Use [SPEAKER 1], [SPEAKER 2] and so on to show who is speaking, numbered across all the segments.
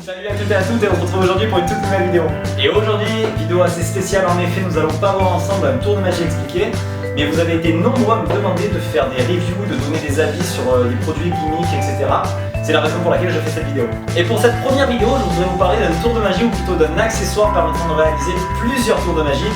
[SPEAKER 1] Salut à toutes et à toutes et on se retrouve aujourd'hui pour une toute nouvelle vidéo. Et aujourd'hui, vidéo assez spéciale en effet, nous allons pas voir ensemble un tour de magie expliqué, mais vous avez été nombreux à me demander de faire des reviews, de donner des avis sur les produits cliniques, etc. C'est la raison pour laquelle je fais cette vidéo. Et pour cette première vidéo, je voudrais vous parler d'un tour de magie ou plutôt d'un accessoire permettant de réaliser plusieurs tours de magie.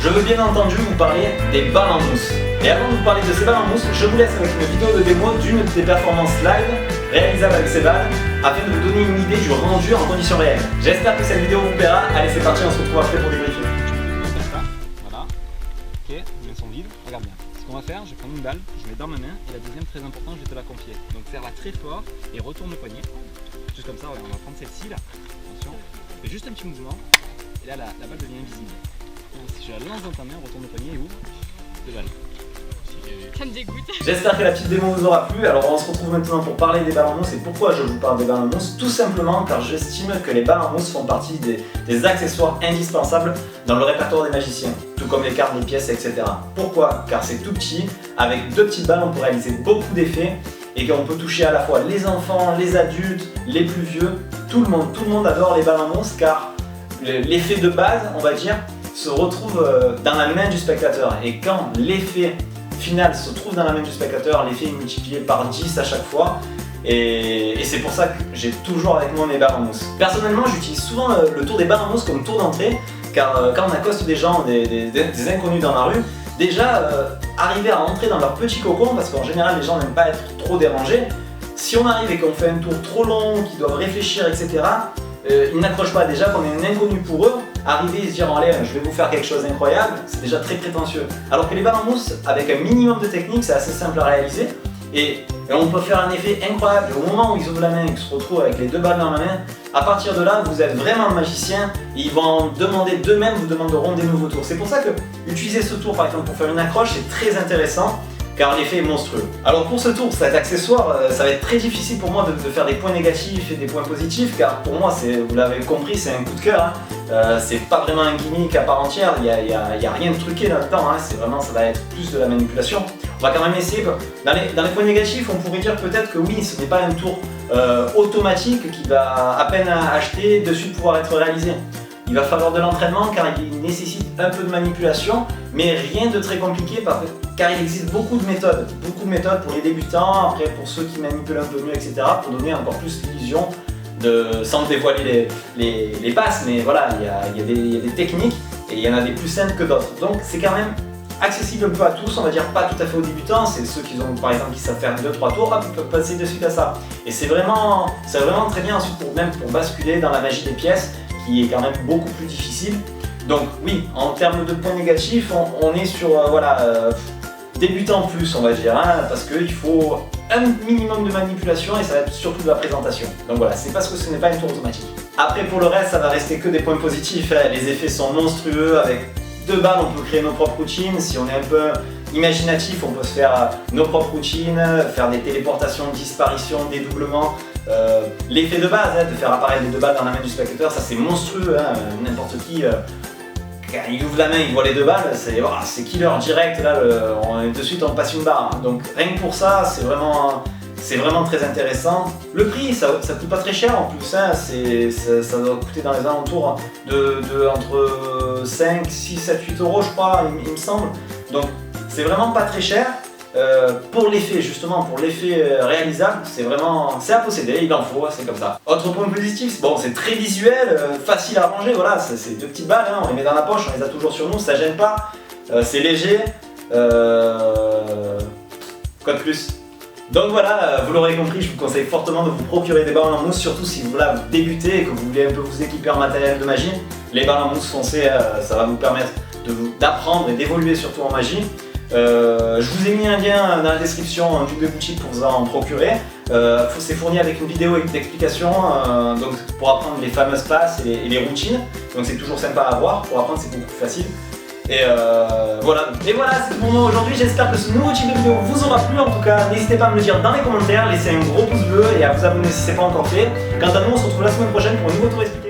[SPEAKER 1] Je veux bien entendu vous parler des balles en mousse. Et avant de vous parler de ces balles en mousse, je vous laisse avec une vidéo de démo d'une des performances live réalisables avec ces balles afin de vous donner une idée du rendu en conditions réelles. J'espère que cette vidéo vous plaira. Allez, c'est parti, on se retrouve après pour débriefer.
[SPEAKER 2] Voilà. Ok, les mains sont vides. Regarde bien. Ce qu'on va faire, je vais prendre une balle, je mets dans ma main et la deuxième, très important, je vais te la confier. Donc serre-la très fort et retourne le poignet. Juste comme ça, on va prendre celle-ci là. Attention, fais juste un petit mouvement et là la balle devient invisible. Donc, si je la lance dans ta main, retourne le poignet et ouvre deux balles.
[SPEAKER 3] Ça me dégoûte.
[SPEAKER 1] J'espère que la petite démo vous aura plu. Alors on se retrouve maintenant pour parler des balles en mousse. Et pourquoi je vous parle des balles en mousse? Tout simplement car j'estime que les balles en mousse font partie des accessoires indispensables dans le répertoire des magiciens, tout comme les cartes, les pièces, etc. Pourquoi? Car c'est tout petit, avec deux petites balles on peut réaliser beaucoup d'effets et qu'on peut toucher à la fois les enfants, les adultes, les plus vieux, tout le monde adore les balles en mousse car l'effet de base, on va dire, se retrouve dans la main du spectateur. Et quand l'effet final se trouve dans la main du spectateur, l'effet est multiplié par 10 à chaque fois. Et c'est pour ça que j'ai toujours avec moi mes balles en mousse. Personnellement, j'utilise souvent le tour des balles en mousse comme tour d'entrée, car quand on accoste des gens, des inconnus dans la rue, déjà arriver à rentrer dans leur petit cocon, parce qu'en général les gens n'aiment pas être trop dérangés, si on arrive et qu'on fait un tour trop long, qu'ils doivent réfléchir, etc., ils n'accrochent pas. Déjà qu'on est un inconnu pour eux, arriver et se dire allez, je vais vous faire quelque chose d'incroyable, c'est déjà très prétentieux. Alors que les balles en mousse, avec un minimum de technique, c'est assez simple à réaliser et on peut faire un effet incroyable. Au moment où ils ouvrent la main et qu'ils se retrouvent avec les deux balles dans la main, à partir de là, vous êtes vraiment un magicien et ils vont demander d'eux-mêmes, vous demanderont des nouveaux tours. C'est pour ça que utiliser ce tour par exemple pour faire une accroche, c'est très intéressant, car l'effet est monstrueux. Alors pour ce tour, cet accessoire, ça va être très difficile pour moi de faire des points négatifs et des points positifs, car pour moi, vous l'avez compris, c'est un coup de cœur. Hein. C'est pas vraiment un gimmick à part entière, il n'y a rien de truqué là-dedans, hein. C'est vraiment, ça va être plus de la manipulation. On va quand même essayer. Dans les points négatifs, on pourrait dire peut-être que oui, ce n'est pas un tour automatique qui va à peine acheter de suite pouvoir être réalisé. Il va falloir de l'entraînement car il nécessite un peu de manipulation, mais rien de très compliqué car il existe beaucoup de méthodes pour les débutants, après pour ceux qui manipulent un peu mieux, etc., pour donner encore plus l'illusion, sans dévoiler les passes, mais voilà, il y a des techniques et il y en a des plus simples que d'autres. Donc c'est quand même accessible un peu à tous, on va dire pas tout à fait aux débutants, c'est ceux qui ont par exemple qui savent faire 2-3 tours, hop, ils peuvent passer de suite à ça. Et c'est vraiment très bien ensuite pour basculer dans la magie des pièces, qui est quand même beaucoup plus difficile. Donc oui, en termes de points négatifs, on est sur débutant plus, on va dire, hein, parce qu'il faut un minimum de manipulation et ça va être surtout de la présentation. Donc voilà, c'est parce que ce n'est pas un tour automatique. Après pour le reste, ça va rester que des points positifs, hein. Les effets sont monstrueux, avec deux balles on peut créer nos propres routines, si on est un peu imaginatif on peut se faire nos propres routines, faire des téléportations, disparitions, dédoublements. L'effet de base, hein, de faire apparaître les deux balles dans la main du spectateur, ça c'est monstrueux, hein, n'importe qui, quand il ouvre la main, il voit les deux balles, c'est killer direct, là, de suite on passe une barre, hein. Donc rien que pour ça, c'est vraiment très intéressant. Le prix, ça coûte pas très cher en plus, hein, ça doit coûter dans les alentours entre 5, 6, 7, 8 euros je crois, il me semble, donc c'est vraiment pas très cher. Pour l'effet justement, pour l'effet réalisable, c'est à posséder, il en faut, c'est comme ça. Autre point positif, bon c'est très visuel, facile à ranger, voilà, c'est deux petites balles, hein, on les met dans la poche, on les a toujours sur nous, ça gêne pas, c'est léger, quoi de plus? Donc voilà, vous l'aurez compris, je vous conseille fortement de vous procurer des balles en mousse, surtout si vous débutez et que vous voulez un peu vous équiper en matériel de magie. Les balles en mousse foncées, ça va vous permettre d'apprendre et d'évoluer surtout en magie. Je vous ai mis un lien dans la description d'une boutique pour vous en procurer. C'est fourni avec une vidéo d'explication donc pour apprendre les fameuses passes et les routines. Donc c'est toujours sympa à voir, pour apprendre c'est beaucoup plus facile. Et voilà, c'est pour moi aujourd'hui. J'espère que ce nouveau type de vidéo vous aura plu. En tout cas, n'hésitez pas à me le dire dans les commentaires, laissez un gros pouce bleu et à vous abonner si ce n'est pas encore fait. Quant à nous, on se retrouve la semaine prochaine pour un nouveau tour expliqué.